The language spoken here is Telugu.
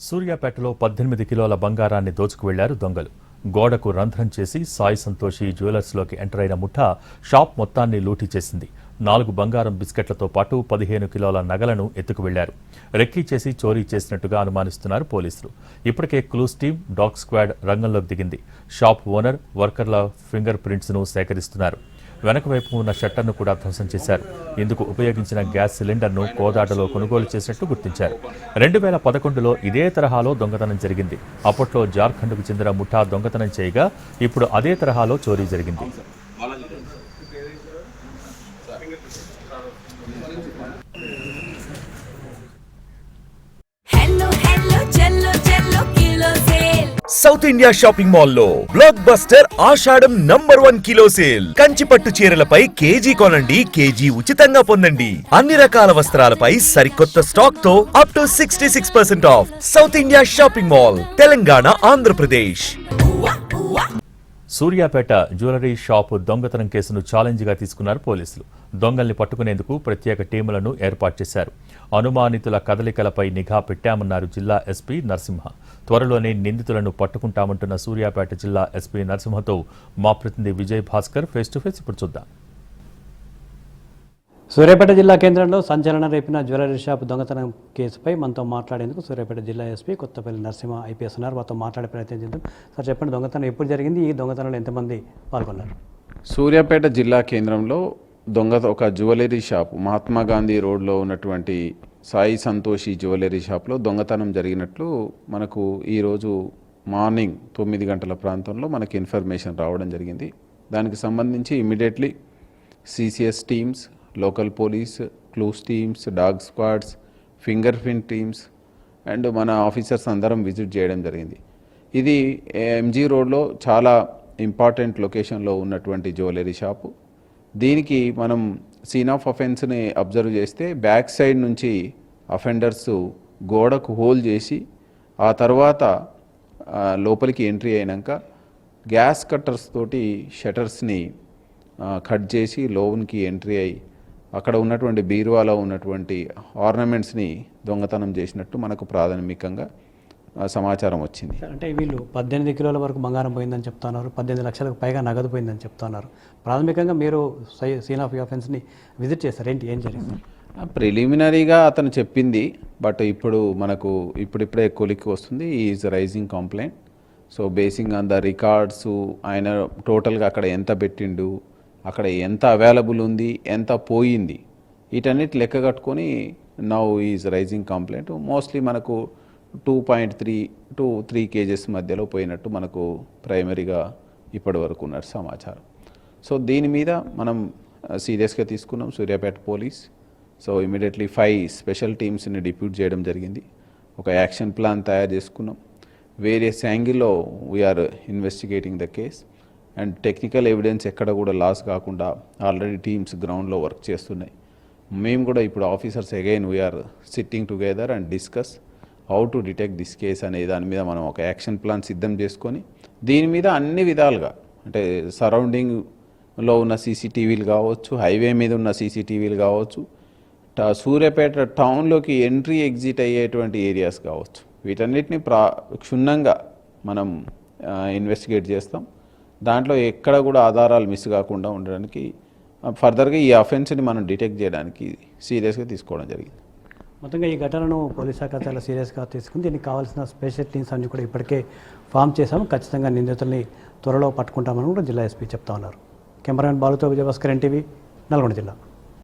సూర్యాపేటలో 18 కిలోల బంగారాన్ని దోచుకు వెళ్లారు దొంగలు. గోడకు రంధ్రం చేసి సాయి సంతోషి జ్యువెలర్స్లోకి ఎంటర్ అయిన ముఠా షాప్ మొత్తాన్ని లూటీ చేసింది. 4 బంగారం బిస్కెట్లతో పాటు 15 కిలోల నగలను ఎత్తుకు వెళ్లారు. రెక్కీ చేసి చోరీ చేసినట్టుగా అనుమానిస్తున్నారు పోలీసులు. ఇప్పటికే క్లూస్ టీం, డాగ్ స్క్వాడ్ రంగంలోకి దిగింది. షాప్ ఓనర్, వర్కర్ల ఫింగర్ ప్రింట్స్ ను సేకరిస్తున్నారు. వెనక వైపు ఉన్న షట్టర్ను కూడా ధ్వంసం చేశారు. ఇందుకు ఉపయోగించిన గ్యాస్ సిలిండర్ను కోదాడలో కొనుగోలు చేసినట్టు గుర్తించారు. 2011లో ఇదే తరహాలో దొంగతనం జరిగింది. అప్పట్లో జార్ఖండ్కు చెందిన ముఠా దొంగతనం చేయగా ఇప్పుడు అదే తరహాలో చోరీ జరిగింది. సౌత్ ఇండియా షాపింగ్ మాల్ లో బ్లాక్ బస్టర్ ఆషాఢం #1 కిలో సేల్. కంచి పట్టు చీరలపై కేజీ కొనండి, కేజీ ఉచితంగా పొందండి. అన్ని రకాల వస్త్రాలపై సరికొత్త స్టాక్ తో up to 66% of. South India shopping mall, Telangana, Andhra Pradesh. Suryapet jewellery shop దొంగతనం కేసును ఛాలెంజ్గా తీసుకున్నారు పోలీసులు. దొంగల్ని పట్టుకునేందుకు ప్రత్యేక టీములను ఏర్పాటు చేశారు. అనుమానితుల కదలికలపై నిఘా పెట్టామన్నారు జిల్లా ఎస్పీ నరసింహ. త్వరలోనే నిందితులను పట్టుకుంటామంటున్న సూర్యాపేట జిల్లా ఎస్పీ నరసింహతో మా ప్రతినిధి Vijay Bhaskar face to face ఇప్పుడు చూద్దాం. సూర్యాపేట జిల్లా కేంద్రంలో సంచలనం రేపిన జ్యువెలరీ షాప్ దొంగతనం కేసుపై మనతో మాట్లాడేందుకు సూర్యాపేట జిల్లా ఎస్పీ కొత్తపల్లి నరసింహ ఐపీఎస్ ఉన్నారు. వారితో మాట్లాడే ప్రయత్నం చేద్దాం. సార్ చెప్పండి, దొంగతనం ఎప్పుడు జరిగింది? ఈ దొంగతనంలో ఎంతమంది పాల్గొన్నారు? సూర్యాపేట జిల్లా కేంద్రంలో ఒక జ్యువెలరీ షాప్, మహాత్మా గాంధీ రోడ్లో ఉన్నటువంటి సాయి సంతోషి జ్యువెలరీ షాప్లో దొంగతనం జరిగినట్లు మనకు ఈరోజు మార్నింగ్ 9 గంటల ప్రాంతంలో మనకి ఇన్ఫర్మేషన్ రావడం జరిగింది. దానికి సంబంధించి immediately CCS teams, local police, clues teams, dog squads, finger print teams and మన ఆఫీసర్స్ అందరం విజిట్ చేయడం జరిగింది. ఇది ఎంజీ రోడ్లో చాలా ఇంపార్టెంట్ లొకేషన్లో ఉన్నటువంటి జ్యువెలరీ షాపు. దీనికి మనం సీన్ ఆఫ్ అఫెన్స్ని అబ్జర్వ్ చేస్తే బ్యాక్ సైడ్ నుంచి అఫెండర్స్ గోడకు హోల్ చేసి ఆ తర్వాత లోపలికి ఎంట్రీ అయినాక గ్యాస్ కట్టర్స్ తోటి షటర్స్ని కట్ చేసి లోన్కి ఎంట్రీ అయ్యి అక్కడ ఉన్నటువంటి బీరువాలో ఉన్నటువంటి ఆర్నమెంట్స్ని దొంగతనం చేసినట్టు మనకు ప్రాథమికంగా సమాచారం వచ్చింది. అంటే వీళ్ళు 18 కిలోల వరకు బంగారం పోయిందని చెప్తున్నారు, 18 లక్షలకు పైగా నగదు పోయిందని చెప్తున్నారు. ప్రాథమికంగా మీరు సీన్ ఆఫ్ అఫెన్స్ని విజిట్ చేస్తారు, ఏం జరిగింది? ప్రిలిమినరీగా అతను చెప్పింది, బట్ ఇప్పుడు మనకు ఇప్పుడిప్పుడే కొలిక్కి వస్తుంది. Is rising complaint. So basing on the records, ఆయన టోటల్గా అక్కడ ఎంత పెట్టిండు, అక్కడ ఎంత అవైలబుల్ ఉంది, ఎంత పోయింది, వీటన్నిటి లెక్క కట్టుకొని now is rising complaint. Mostly మనకు 2.3 to 3 kgs మధ్యలో పోయినట్టు మనకు ప్రైమరీగా ఇప్పటి వరకు ఉన్న సమాచారం. సో దీని మీద మనం సీరియస్గా తీసుకున్నాం Suryapet police. So immediately 5 special టీమ్స్ని డిప్యూట్ చేయడం జరిగింది. ఒక యాక్షన్ ప్లాన్ తయారు చేసుకున్నాం. వేరియస్ యాంగిల్లో we're investigating the case and technical evidence ఎక్కడ కూడా లాస్ కాకుండా ఆల్రెడీ టీమ్స్ గ్రౌండ్లో వర్క్ చేస్తున్నాయి. మేము కూడా ఇప్పుడు officers again we're sitting together and discuss how to detect this case అనే దాని మీద మనం ఒక యాక్షన్ ప్లాన్ సిద్ధం చేసుకొని దీని మీద అన్ని విధాలుగా, అంటే సరౌండింగ్లో ఉన్న సీసీటీవీలు కావచ్చు, హైవే మీద ఉన్న సీసీటీవీలు కావచ్చు, సూర్యాపేట టౌన్లోకి ఎంట్రీ ఎగ్జిట్ అయ్యేటువంటి ఏరియాస్ కావచ్చు, వీటన్నిటిని క్షుణ్ణంగా మనం ఇన్వెస్టిగేట్ చేస్తాం. దాంట్లో ఎక్కడ కూడా ఆధారాలు మిస్ కాకుండా ఉండడానికి ఫర్దర్గా ఈ అఫెన్స్ని మనం డిటెక్ట్ చేయడానికి సీరియస్గా తీసుకోవడం జరిగింది. మొత్తంగా ఈ ఘటనను పోలీస్ శాఖ చాలా సీరియస్గా తీసుకుని దీనికి కావాల్సిన స్పెషల్ టీమ్స్ అన్ని కూడా ఇప్పటికే ఫామ్ చేశాము. ఖచ్చితంగా నిందితుల్ని త్వరలో పట్టుకుంటామని కూడా జిల్లా ఎస్పీ చెప్తా ఉన్నారు. కెమెరామెన్ బాలుతో విజయభాస్కర్, ఎన్టీవీ, నల్గొండ జిల్లా.